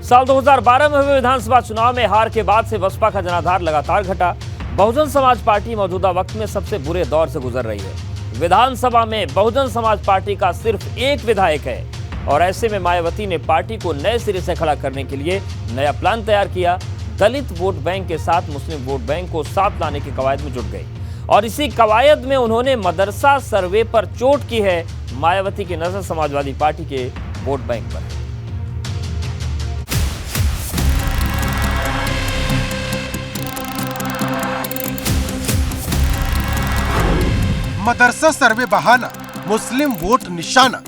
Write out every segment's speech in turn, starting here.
साल 2012 में हुए विधानसभा चुनाव में हार के बाद से बसपा का जनाधार लगातार घटा। बहुजन समाज पार्टी मौजूदा वक्त में सबसे बुरे दौर से गुजर रही है। विधानसभा में बहुजन समाज पार्टी का सिर्फ एक विधायक है और ऐसे में मायावती ने पार्टी को नए सिरे से खड़ा करने के लिए नया प्लान तैयार किया। दलित वोट बैंक के साथ मुस्लिम वोट बैंक को साथ लाने की कवायद में जुट गई और इसी कवायद में उन्होंने मदरसा सर्वे पर चोट की है। मायावती की नजर समाजवादी पार्टी के वोट बैंक पर है। मदरसा सर्वे बहाना, मुस्लिम वोट निशाना।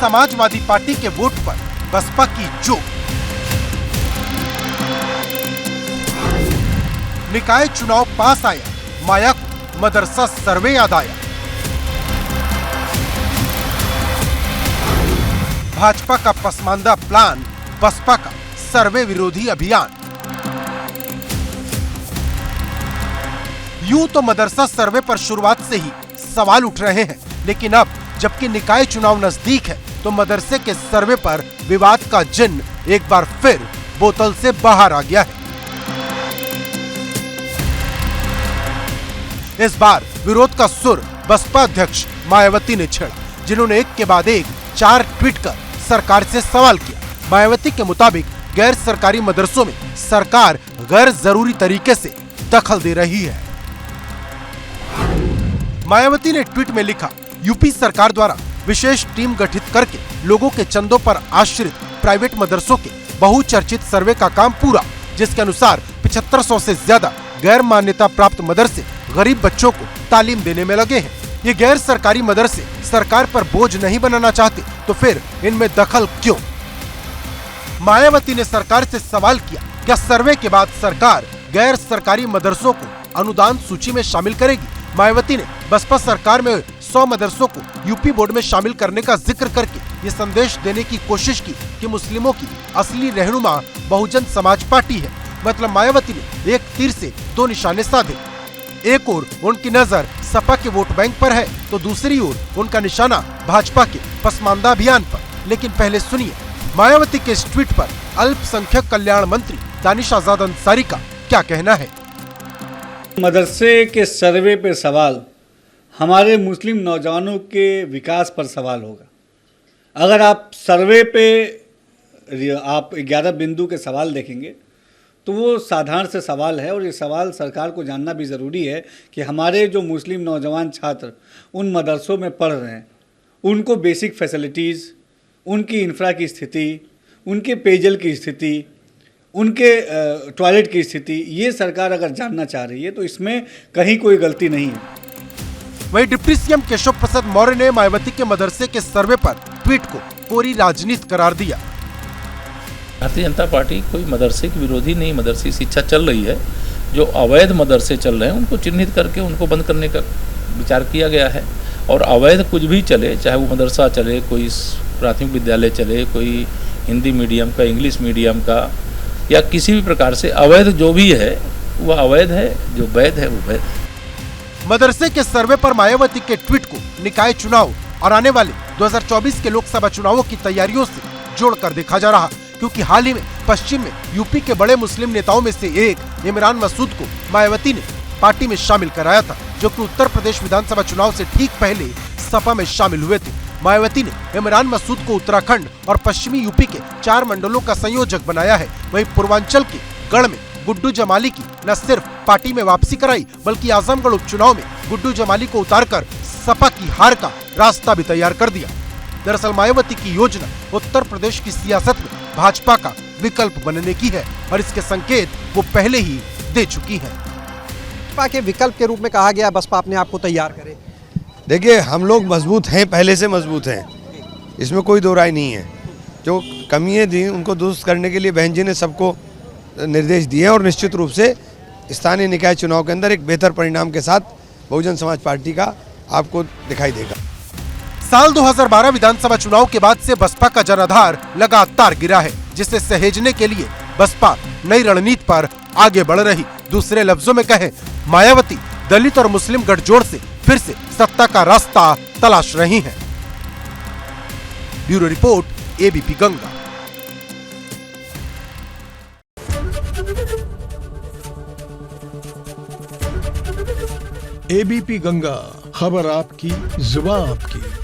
समाजवादी पार्टी के वोट पर बसपा की चोट। निकाय चुनाव पास आया, माया को मदरसा सर्वे याद आया। भाजपा का पसमानदा प्लान, बसपा का सर्वे विरोधी अभियान। यूं तो मदरसा सर्वे पर शुरुआत से ही सवाल उठ रहे हैं, लेकिन अब जबकि निकाय चुनाव नजदीक है तो मदरसे के सर्वे पर विवाद का जिन्न एक बार फिर बोतल से बाहर आ गया है। इस बार विरोध का सुर बसपा अध्यक्ष मायावती ने छेड़ा, जिन्होंने एक के बाद एक 4 ट्वीट कर सरकार से सवाल किया। मायावती के मुताबिक गैर सरकारी मदरसों में सरकार गैर जरूरी तरीके से दखल दे रही है। मायावती ने ट्वीट में लिखा, यूपी सरकार द्वारा विशेष टीम गठित करके लोगों के चंदों पर आश्रित प्राइवेट मदरसों के बहुचर्चित सर्वे का काम पूरा, जिसके अनुसार 7500 से ज्यादा गैर मान्यता प्राप्त मदरसे गरीब बच्चों को तालीम देने में लगे हैं। ये गैर सरकारी मदरसे सरकार पर बोझ नहीं बनाना चाहते तो फिर इनमें दखल क्यों? मायावती ने सरकार से सवाल किया, क्या सर्वे के बाद सरकार गैर सरकारी मदरसों को अनुदान सूची में शामिल करेगी? मायावती ने बसपा सरकार में 100 मदरसों को यूपी बोर्ड में शामिल करने का जिक्र करके ये संदेश देने की कोशिश की कि मुस्लिमों की असली रहनुमा बहुजन समाज पार्टी है। मतलब मायावती ने एक तीर से 2 निशाने साधे। एक ओर उनकी नजर सपा के वोट बैंक पर है तो दूसरी ओर उनका निशाना भाजपा के पसमानदा अभियान पर। लेकिन पहले सुनिए मायावती के इस ट्वीट पर अल्पसंख्यक कल्याण मंत्री दानिश आजाद अंसारी का क्या कहना है। मदरसे के सर्वे पे सवाल हमारे मुस्लिम नौजवानों के विकास पर सवाल होगा। अगर आप सर्वे पे आप 11 बिंदु के सवाल देखेंगे तो वो साधारण से सवाल है और ये सवाल सरकार को जानना भी ज़रूरी है कि हमारे जो मुस्लिम नौजवान छात्र उन मदरसों में पढ़ रहे हैं, उनको बेसिक फैसिलिटीज़, उनकी इंफ्रा की स्थिति, उनके पेयजल की स्थिति, उनके टॉयलेट की स्थिति, ये सरकार अगर जानना चाह रही है तो इसमें कहीं कोई गलती नहीं है। वहीं डिप्टी सीएम केशव प्रसाद मौर्य ने मायावती के मदरसे के सर्वे पर ट्वीट को पूरी राजनीति करार दिया। भारतीय जनता पार्टी कोई मदरसे की विरोधी नहीं, मदरसी शिक्षा चल रही है। जो अवैध मदरसे चल रहे हैं उनको चिन्हित करके उनको बंद करने का विचार किया गया है। और अवैध कुछ भी चले, चाहे वो मदरसा चले, कोई प्राथमिक विद्यालय चले, कोई हिंदी मीडियम का, इंग्लिश मीडियम का, या किसी भी प्रकार से अवैध जो भी है वह अवैध है, जो वैध है वो वैध है। मदरसे के सर्वे पर मायावती के ट्वीट को निकाय चुनाव और आने वाले 2024 के लोकसभा चुनावों की तैयारियों से जोड़कर देखा जा रहा, क्योंकि हाल ही में पश्चिम में यूपी के बड़े मुस्लिम नेताओं में से एक इमरान मसूद को मायावती ने पार्टी में शामिल कराया था, जो कि उत्तर प्रदेश विधानसभा चुनाव से ठीक पहले सपा में शामिल हुए थे। मायावती ने इमरान मसूद को उत्तराखंड और पश्चिमी यूपी के 4 मंडलों का संयोजक बनाया है। वहीं पूर्वांचल के गढ़ में गुड्डू जमाली की न सिर्फ पार्टी में वापसी कराई, बल्कि आजमगढ़ उपचुनाव में गुड्डू जमाली को उतारकर सपा की हार का रास्ता भी तैयार कर दिया। दरअसल मायावती की योजना उत्तर प्रदेश की सियासत में भाजपा का विकल्प बनने की है और इसके संकेत वो पहले ही दे चुकी है। भाजपा के विकल्प के रूप में कहा गया बसपा अपने आप को तैयार करे। देखिए, हम लोग मजबूत हैं, पहले से मजबूत हैं, इसमें कोई दो राय नहीं है। जो कमियां दी उनको दुरुस्त करने के लिए बहन जी ने सबको निर्देश दिए और निश्चित रूप से स्थानीय निकाय चुनाव के अंदर एक बेहतर परिणाम के साथ बहुजन समाज पार्टी का आपको दिखाई देगा। साल 2012 विधानसभा चुनाव के बाद से बसपा का जनाधार लगातार गिरा है, जिसे सहेजने के लिए बसपा नई रणनीति पर आगे बढ़ रही। दूसरे लफ्जों में कहें, मायावती दलित और मुस्लिम गठजोड़ से फिर से सत्ता का रास्ता तलाश रही हैं। Bureau report, ABP Ganga. ABP Ganga, खबर आपकी, जुबान आपकी।